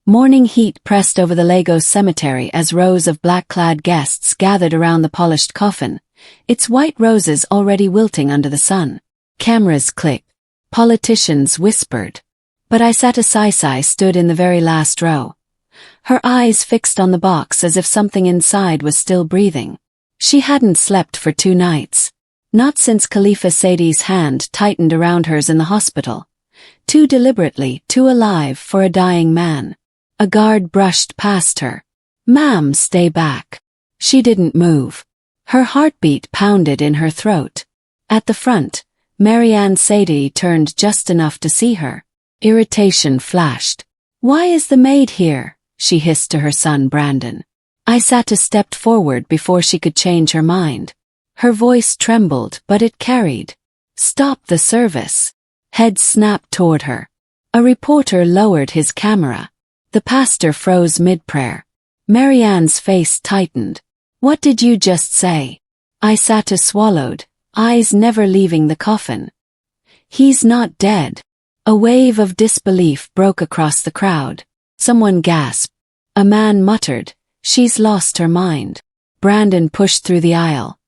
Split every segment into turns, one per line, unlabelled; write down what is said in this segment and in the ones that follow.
Morning heat pressed over the Lagos cemetery as rows of black-clad guests gathered around the polished coffin, its white roses already wilting under the sun. Cameras clicked. Politicians whispered. But Sadi stood in the very last row. Her eyes fixed on the box as if something inside was still breathing. She hadn't slept for 2 nights. Not since Khalifa Sadi's hand tightened around hers in the hospital. Too deliberately, too alive for a dying man. A guard brushed past her. "Ma'am, stay back." She didn't move. Her heartbeat pounded in her throat. At the front, Maryanne Sadi turned just enough to see her. Irritation flashed. "Why is the maid here?" she hissed to her son Brandon. Sadi stepped forward before she could change her mind. Her voice trembled, but it carried. "Stop the service." Head snapped toward her. A reporter lowered his camera. The pastor froze mid-prayer. Maryanne's face tightened. "What did you just say?" Sadi swallowed, eyes never leaving the coffin. "He's not dead." A wave of disbelief broke across the crowd. Someone gasped. A man muttered, "She's lost her mind." Brandon pushed through the aisle.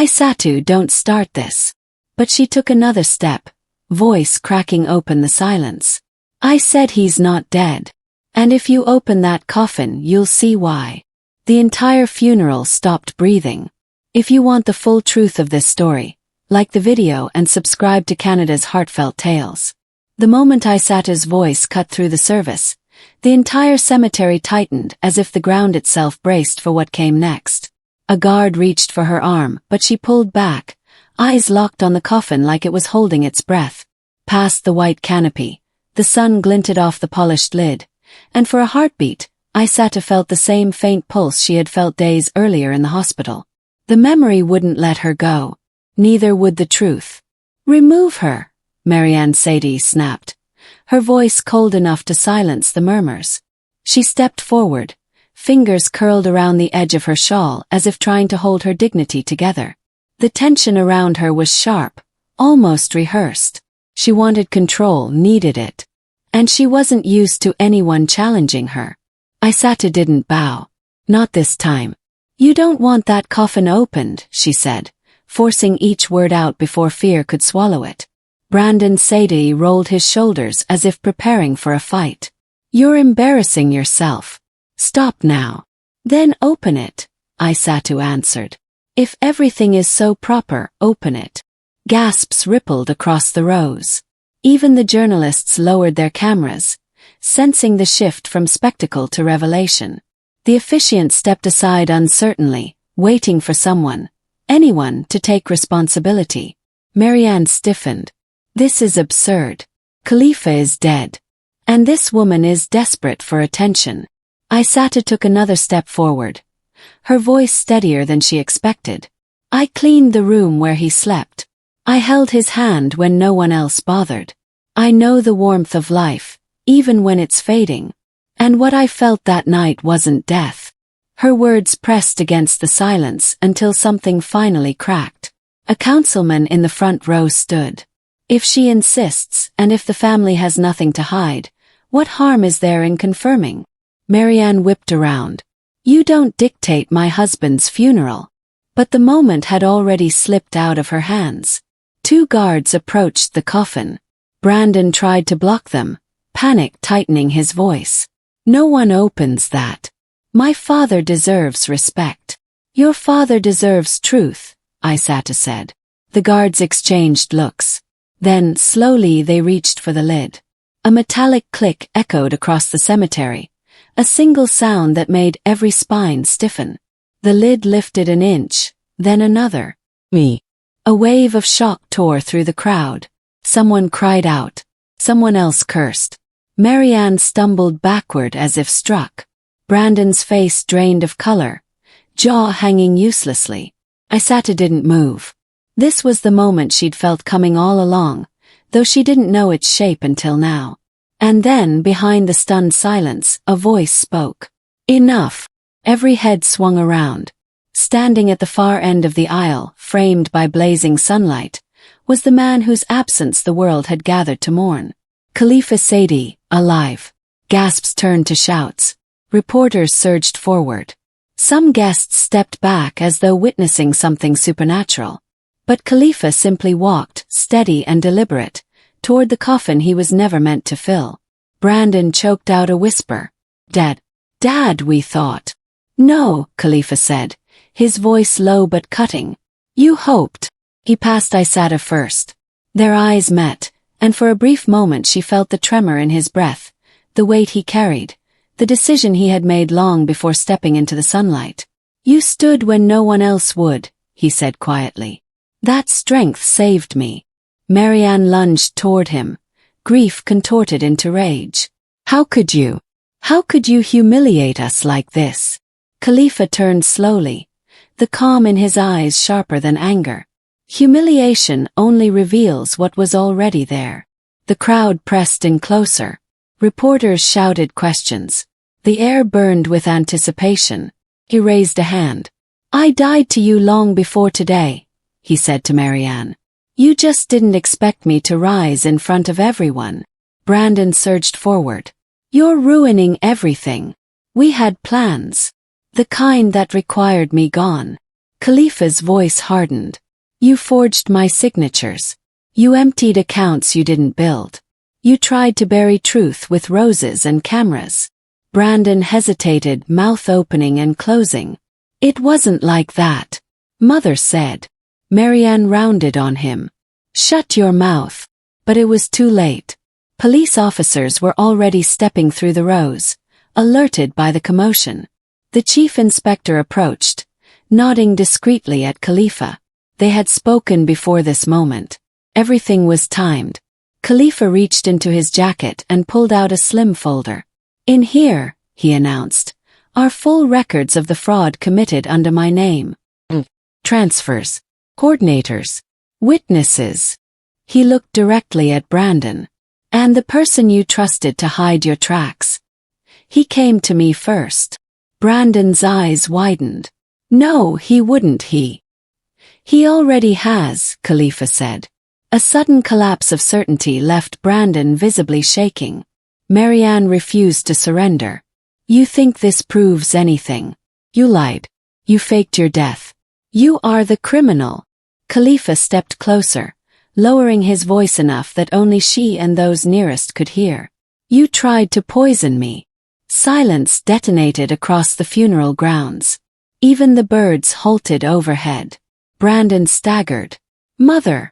"Sadi, don't start this." But she took another step, voice cracking open the silence. "I said he's not dead. And if you open that coffin, you'll see why." The entire funeral stopped breathing. If you want the full truth of this story, like the video and subscribe to Canada's Heartfelt Tales. The moment Sadi's voice cut through the service, the entire cemetery tightened as if the ground itself braced for what came next. A guard reached for her arm, but she pulled back, eyes locked on the coffin like it was holding its breath. Past the white canopy, the sun glinted off the polished lid, and for a heartbeat, Sadi felt the same faint pulse she had felt days earlier in the hospital. The memory wouldn't let her go. Neither would the truth. "Remove her," Maryanne Sadi snapped, her voice cold enough to silence the murmurs. She stepped forward, fingers curled around the edge of her shawl as if trying to hold her dignity together. The tension around her was sharp, almost rehearsed. She wanted control, needed it. And she wasn't used to anyone challenging her. Sadi didn't bow. Not this time. "You don't want that coffin opened," she said, forcing each word out before fear could swallow it. Brandon Sadi rolled his shoulders as if preparing for a fight. "You're embarrassing yourself. Stop now." "Then open it," Sadi answered. "If everything is so proper, open it." Gasps rippled across the rows. Even the journalists lowered their cameras, sensing the shift from spectacle to revelation. The officiant stepped aside uncertainly, waiting for someone, anyone, to take responsibility. Maryanne stiffened. "This is absurd. Khalifa is dead. And this woman is desperate for attention." Sadi took another step forward, her voice steadier than she expected. "I cleaned the room where he slept. I held his hand when no one else bothered. I know the warmth of life, even when it's fading. And what I felt that night wasn't death." Her words pressed against the silence until something finally cracked. A councilman in the front row stood. "If she insists, and if the family has nothing to hide, what harm is there in confirming?" Maryanne whipped around. "You don't dictate my husband's funeral." But the moment had already slipped out of her hands. 2 guards approached the coffin. Brandon tried to block them, panic tightening his voice. "No one opens that. My father deserves respect." "Your father deserves truth," Sadi said. The guards exchanged looks. Then, slowly, they reached for the lid. A metallic click echoed across the cemetery, a single sound that made every spine stiffen. The lid lifted an inch, then another. "Me." A wave of shock tore through the crowd. Someone cried out. Someone else cursed. Maryanne stumbled backward as if struck. Brandon's face drained of color, jaw hanging uselessly. Sadi didn't move. This was the moment she'd felt coming all along, though she didn't know its shape until now. And then, behind the stunned silence, a voice spoke. "Enough." Every head swung around. Standing at the far end of the aisle, framed by blazing sunlight, was the man whose absence the world had gathered to mourn. Khalifa Sadi, alive. Gasps turned to shouts. Reporters surged forward. Some guests stepped back as though witnessing something supernatural. But Khalifa simply walked, steady and deliberate, toward the coffin he was never meant to fill. Brandon choked out a whisper. Dad, we thought. No, Khalifa said, his voice low but cutting. You hoped. He passed Isada first. Their eyes met, and for a brief moment she felt the tremor in his breath, the weight he carried, the decision he had made long before stepping into the sunlight. You stood when no one else would, he said quietly. That strength saved me. Maryanne lunged toward him, grief contorted into rage. How could you? How could you humiliate us like this? Khalifa turned slowly, the calm in his eyes sharper than anger. Humiliation only reveals what was already there. The crowd pressed in closer. Reporters shouted questions. The air burned with anticipation. He raised a hand. I died to you long before today, he said to Maryanne. You just didn't expect me to rise in front of everyone. Brandon surged forward. You're ruining everything. We had plans. The kind that required me gone. Khalifa's voice hardened. You forged my signatures. You emptied accounts you didn't build. You tried to bury truth with roses and cameras. Brandon hesitated, mouth opening and closing. It wasn't like that, Mother said. Maryanne rounded on him. Shut your mouth. But it was too late. Police officers were already stepping through the rows, alerted by the commotion. The chief inspector approached, nodding discreetly at Khalifa. They had spoken before this moment. Everything was timed. Khalifa reached into his jacket and pulled out a slim folder. In here, he announced, are full records of the fraud committed under my name. Transfers, coordinators, witnesses. He looked directly at Brandon. And the person you trusted to hide your tracks. He came to me first. Brandon's eyes widened. No, he wouldn't, He already has, Khalifa said. A sudden collapse of certainty left Brandon visibly shaking. Maryanne refused to surrender. You think this proves anything? You lied. You faked your death. You are the criminal. Khalifa stepped closer, lowering his voice enough that only she and those nearest could hear. You tried to poison me. Silence detonated across the funeral grounds. Even the birds halted overhead. Brandon staggered. Mother!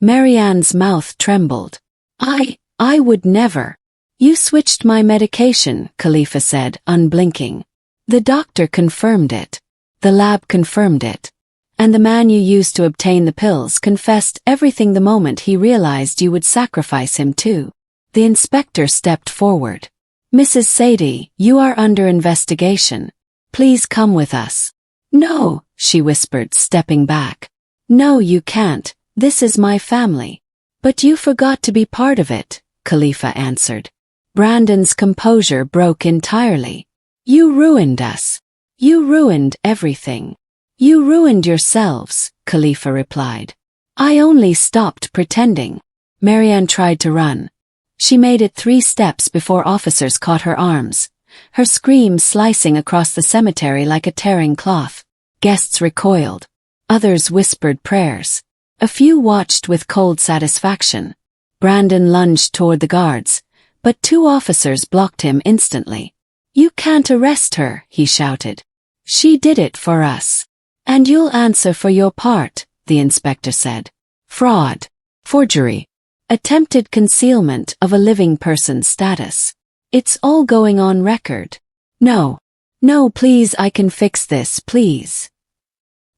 Maryanne's mouth trembled. I would never. You switched my medication, Khalifa said, unblinking. The doctor confirmed it. The lab confirmed it. And the man you used to obtain the pills confessed everything the moment he realized you would sacrifice him too. The inspector stepped forward. Mrs. Sadi, you are under investigation. Please come with us. No, she whispered, stepping back. No, you can't. This is my family. But you forgot to be part of it, Khalifa answered. Brandon's composure broke entirely. You ruined us. You ruined everything. You ruined yourselves, Khalifa replied. I only stopped pretending. Maryanne tried to run. She made it 3 steps before officers caught her arms, her scream slicing across the cemetery like a tearing cloth. Guests recoiled. Others whispered prayers. A few watched with cold satisfaction. Brandon lunged toward the guards, but 2 officers blocked him instantly. You can't arrest her, he shouted. She did it for us. And you'll answer for your part, the inspector said. Fraud. Forgery. Attempted concealment of a living person's status. It's all going on record. No. No, please, I can fix this, please.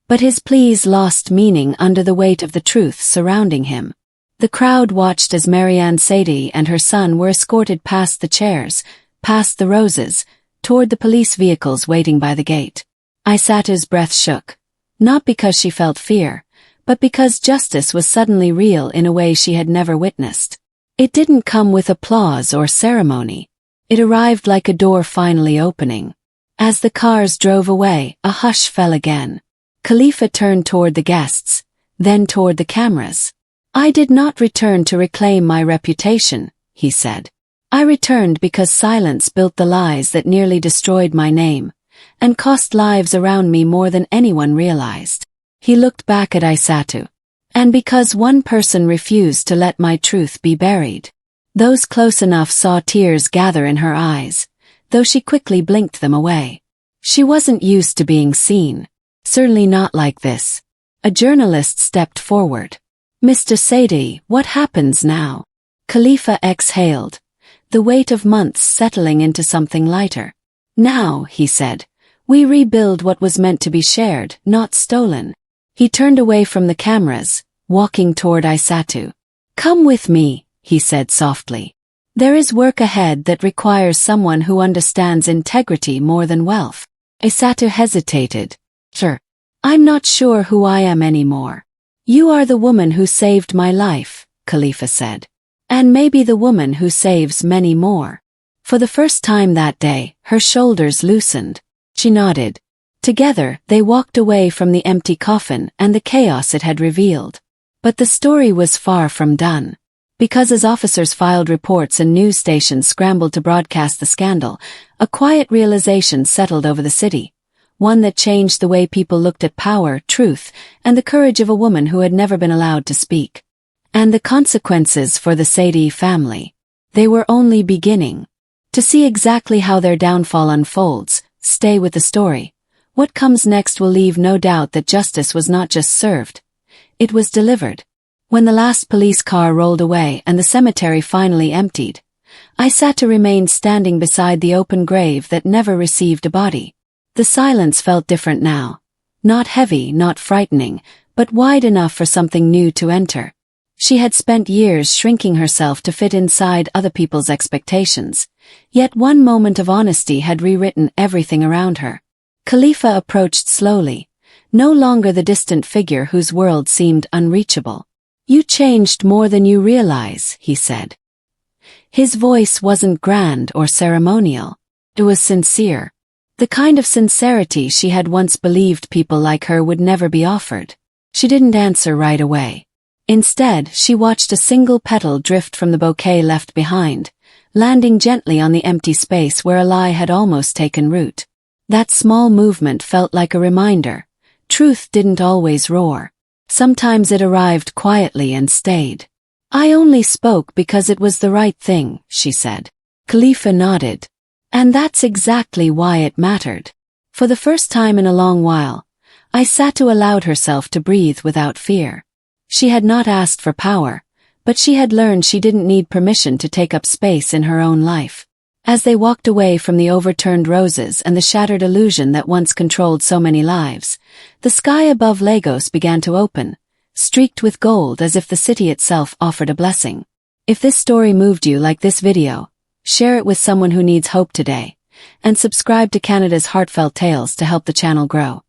But his pleas lost meaning under the weight of the truth surrounding him. The crowd watched as Maryanne Sadi and her son were escorted past the chairs, past the roses, toward the police vehicles waiting by the gate. Isata's breath shook, not because she felt fear, but because justice was suddenly real in a way she had never witnessed. It didn't come with applause or ceremony. It arrived like a door finally opening. As the cars drove away, a hush fell again. Khalifa turned toward the guests, then toward the cameras. I did not return to reclaim my reputation, he said. I returned because silence built the lies that nearly destroyed my name, and cost lives around me more than anyone realized. He looked back at Isatu. And because one person refused to let my truth be buried. Those close enough saw tears gather in her eyes, though she quickly blinked them away. She wasn't used to being seen. Certainly not like this. A journalist stepped forward. Mr. Sadi, what happens now? Khalifa exhaled, the weight of months settling into something lighter. Now, he said, we rebuild what was meant to be shared, not stolen. He turned away from the cameras, walking toward Isatu. Come with me, he said softly. There is work ahead that requires someone who understands integrity more than wealth. Isatu hesitated. Sure. I'm not sure who I am anymore. You are the woman who saved my life, Khalifa said. And maybe the woman who saves many more. For the first time that day, her shoulders loosened. She nodded. Together, they walked away from the empty coffin and the chaos it had revealed. But the story was far from done. Because as officers filed reports and news stations scrambled to broadcast the scandal, a quiet realization settled over the city. One that changed the way people looked at power, truth, and the courage of a woman who had never been allowed to speak. And the consequences for the Sadi family. They were only beginning. To see exactly how their downfall unfolds, stay with the story. What comes next will leave no doubt that justice was not just served. It was delivered. When the last police car rolled away and the cemetery finally emptied, Isatu remained standing beside the open grave that never received a body. The silence felt different now. Not heavy, not frightening, but wide enough for something new to enter. She had spent years shrinking herself to fit inside other people's expectations, yet one moment of honesty had rewritten everything around her. Khalifa approached slowly, no longer the distant figure whose world seemed unreachable. You changed more than you realize, he said. His voice wasn't grand or ceremonial. It was sincere. The kind of sincerity she had once believed people like her would never be offered. She didn't answer right away. Instead, she watched a single petal drift from the bouquet left behind, landing gently on the empty space where a lie had almost taken root. That small movement felt like a reminder. Truth didn't always roar. Sometimes it arrived quietly and stayed. I only spoke because it was the right thing, she said. Khalifa nodded. And that's exactly why it mattered. For the first time in a long while, Isatu allowed herself to breathe without fear. She had not asked for power, but she had learned she didn't need permission to take up space in her own life. As they walked away from the overturned roses and the shattered illusion that once controlled so many lives, the sky above Lagos began to open, streaked with gold as if the city itself offered a blessing. If this story moved you like this video, share it with someone who needs hope today, and subscribe to Canada's Heartfelt Tales to help the channel grow.